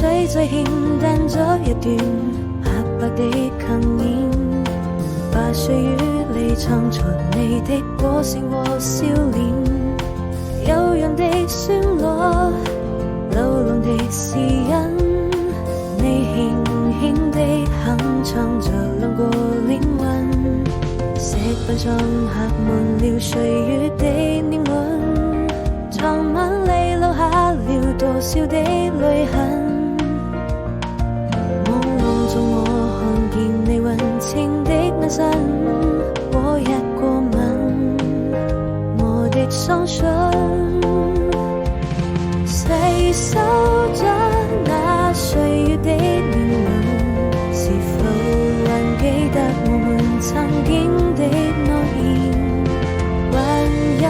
水最欠淡咗一段白白的幸免，把歲月裏藏藏你的歌聲和笑臉，悠揚的旋律，流浪的詩人，你輕輕地哼唱着兩個靈魂，石板上刻滿了歲月的年輪，藏滿你留下了多少的淚痕。朦朧中我看見你溫情的眼神和一個吻，我的雙唇細數着那歲月的年輪，是否還記得我們曾經的諾言，還有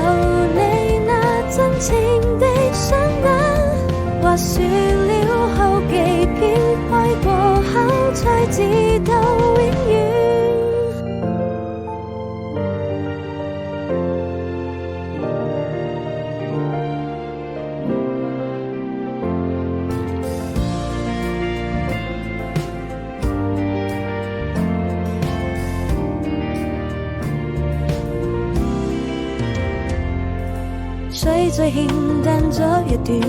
你那真情的雙眼，或說了好幾遍愛過後才知道永遠。水最欠淡咗一段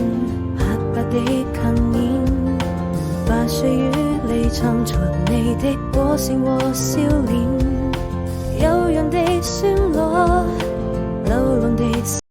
白白的幸免，把歲月裏藏藏你的歌聲和笑臉，悠揚的旋律，流浪的